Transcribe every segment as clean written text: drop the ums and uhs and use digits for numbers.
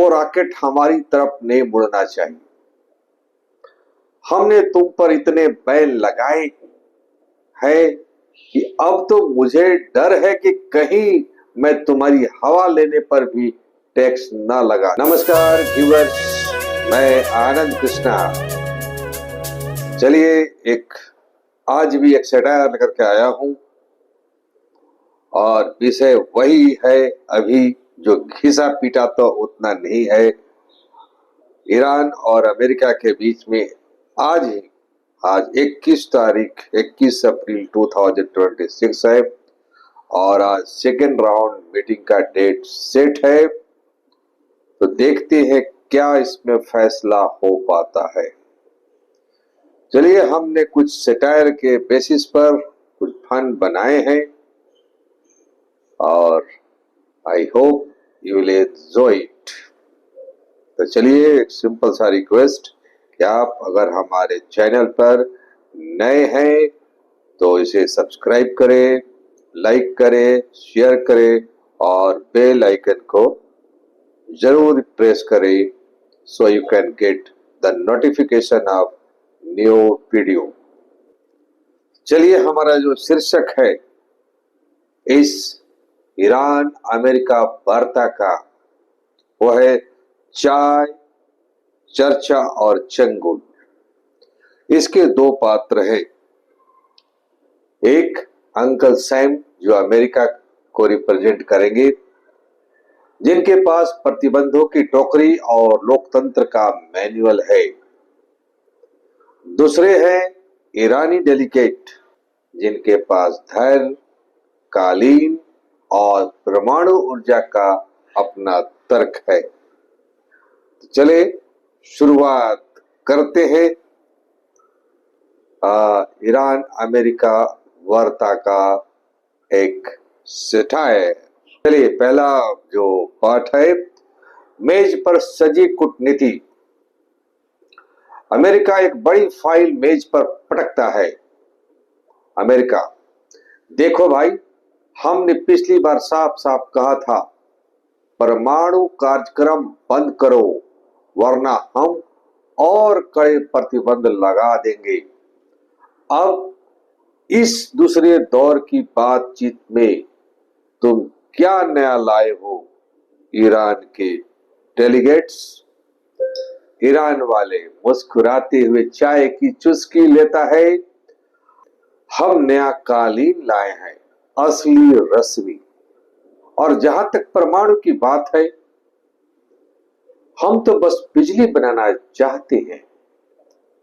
वो रॉकेट हमारी तरफ नहीं मुड़ना चाहिए। हमने तुम पर इतने बैन लगाए हैं कि अब तो मुझे डर है कि कहीं मैं तुम्हारी हवा लेने पर भी टैक्स ना लगा। नमस्कार व्यूअर्स, मैं आनंद कृष्णा। चलिए आज भी एक सटायर लेकर के आया हूं और विषय वही है अभी जो घिसा पीटा तो उतना नहीं है। ईरान और अमेरिका के बीच में आज 21 अप्रैल 2026 है और आज सेकेंड राउंड मीटिंग का डेट सेट है। तो देखते हैं क्या इसमें फैसला हो पाता है। चलिए, हमने कुछ सटायर के बेसिस पर कुछ फन बनाए हैं और I hope you will enjoy it. तो चलिए, एक सिंपल सा रिक्वेस्ट कि आप अगर हमारे चैनल पर नए हैं तो इसे सब्सक्राइब करें, लाइक करें, शेयर करें और बेल आइकन को जरूर प्रेस करें so you can get the notification of new video. चलिए, हमारा जो शीर्षक है इस ईरान अमेरिका वार्ता का वो है चाय, चर्चा और चंगुल। इसके दो पात्र हैं, एक अंकल सैम जो अमेरिका को रिप्रेजेंट करेंगे, जिनके पास प्रतिबंधों की टोकरी और लोकतंत्र का मैनुअल है। दूसरे हैं ईरानी डेलीगेट, जिनके पास धैर्य, कालीन और परमाणु ऊर्जा का अपना तर्क है। तो चले शुरुआत करते हैं ईरान अमेरिका वार्ता का एक सटायर। चलिए, पहला जो पार्ट है, मेज पर सजी कूटनीति। अमेरिका एक बड़ी फाइल मेज पर पटकता है। अमेरिका, देखो भाई, हमने पिछली बार साफ साफ कहा था परमाणु कार्यक्रम बंद करो वरना हम और कड़े प्रतिबंध लगा देंगे। अब इस दूसरे दौर की बातचीत में तुम क्या नया लाए हो ईरान के डेलीगेट्स? ईरान वाले मुस्कुराते हुए चाय की चुस्की लेता है। हम नया कालीन लाए हैं, असली रस्मी। और जहां तक परमाणु की बात है, हम तो बस बिजली बनाना चाहते हैं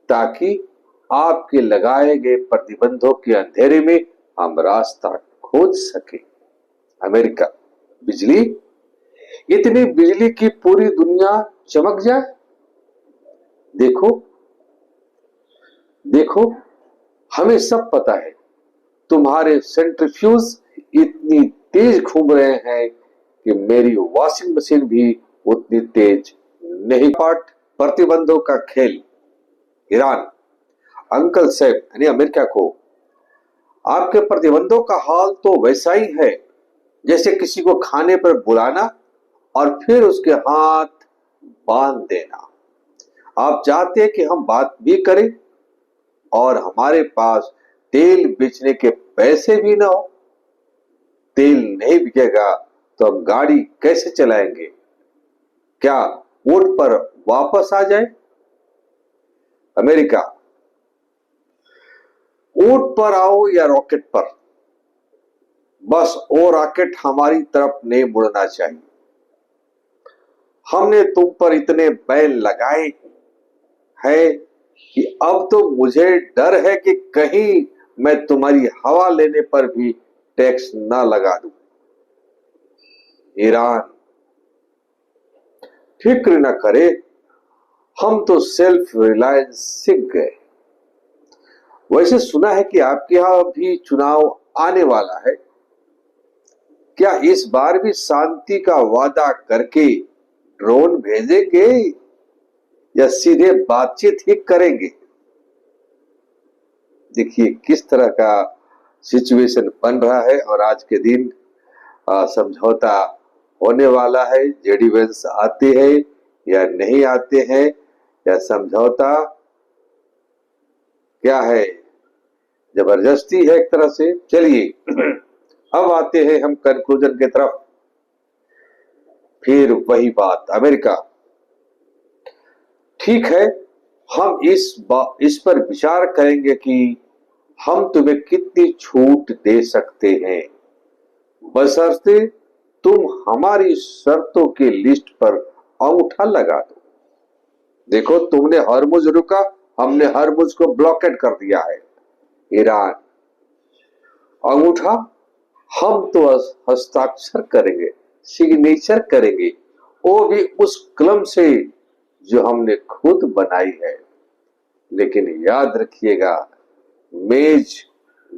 ताकि आपके लगाए गए प्रतिबंधों के अंधेरे में हम रास्ता खोज सके। अमेरिका, बिजली? इतनी बिजली की पूरी दुनिया चमक जाए? देखो देखो, हमें सब पता है तुम्हारे सेंट्रीफ्यूज इतनी तेज घूम रहे हैं कि मेरी वॉशिंग मशीन भी उतनी तेज नहीं। पार्ट प्रतिबंधों का खेल। ईरान, अंकल सैम यानी अमेरिका को, आपके प्रतिबंधों का हाल तो वैसा ही है जैसे किसी को खाने पर बुलाना और फिर उसके हाथ बांध देना। आप चाहते हैं कि हम बात भी करें और हमारे पास तेल बेचने के पैसे भी ना हो। तेल नहीं बिकेगा तो हम गाड़ी कैसे चलाएंगे? क्या ऊंट पर वापस आ जाए? अमेरिका, ऊंट पर आओ या रॉकेट पर, बस वो रॉकेट हमारी तरफ नहीं मुड़ना चाहिए। हमने तुम पर इतने बैन लगाए हैं कि अब तो मुझे डर है कि कहीं मैं तुम्हारी हवा लेने पर भी टैक्स ना लगा दूं। ईरान, फिक्र न करे, हम तो सेल्फ रिलायंस सीख गए। वैसे सुना है कि आपके यहां भी चुनाव आने वाला है। क्या इस बार भी शांति का वादा करके ड्रोन भेजेंगे या सीधे बातचीत ही करेंगे? देखिए किस तरह का सिचुएशन बन रहा है और आज के दिन समझौता होने वाला है। जेडी वेंस आते हैं या नहीं आते हैं, या समझौता क्या है, जबरदस्ती है एक तरह से। चलिए अब आते हैं हम कंक्लूजन की तरफ। फिर वही बात, अमेरिका, ठीक है, हम इस पर विचार करेंगे कि हम तुम्हें कितनी छूट दे सकते हैं, बशर्ते तुम हमारी शर्तों की लिस्ट पर अंगूठा लगा दो। देखो, तुमने हरमुज रुका, हमने हरमुज को ब्लॉकेट कर दिया है। ईरान, अंगूठा हम तो हस्ताक्षर करेंगे, सिग्नेचर करेंगे, वो भी उस कलम से जो हमने खुद बनाई है। लेकिन याद रखिएगा, मेज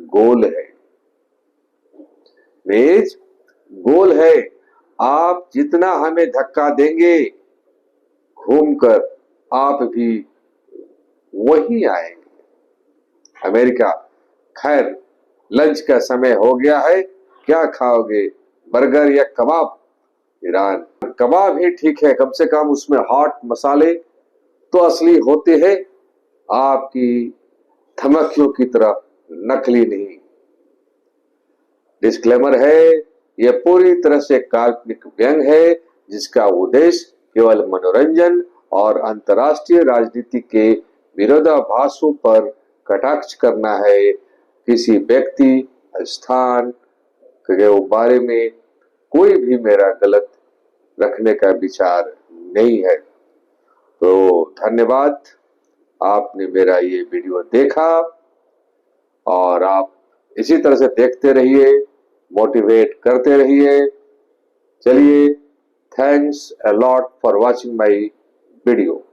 गोल है, मेज गोल है। आप जितना हमें धक्का देंगे, घूमकर आप भी वही आएंगे। अमेरिका, खैर लंच का समय हो गया है, क्या खाओगे, बर्गर या कबाब? ईरान, कबाब ही ठीक है, कम से कम उसमें हॉट मसाले तो असली होते हैं, आपकी धमकियों की तरह नकली नहीं। डिस्क्लेमर है, यह पूरी तरह से काल्पनिक व्यंग है जिसका उद्देश्य केवल मनोरंजन और अंतर्राष्ट्रीय राजनीति के विरोधाभासों पर कटाक्ष करना है। किसी व्यक्ति, स्थान के बारे में कोई भी मेरा गलत रखने का विचार नहीं है। तो धन्यवाद, आपने मेरा ये वीडियो देखा और आप इसी तरह से देखते रहिए, मोटिवेट करते रहिए। चलिए, thanks a lot for watching my video.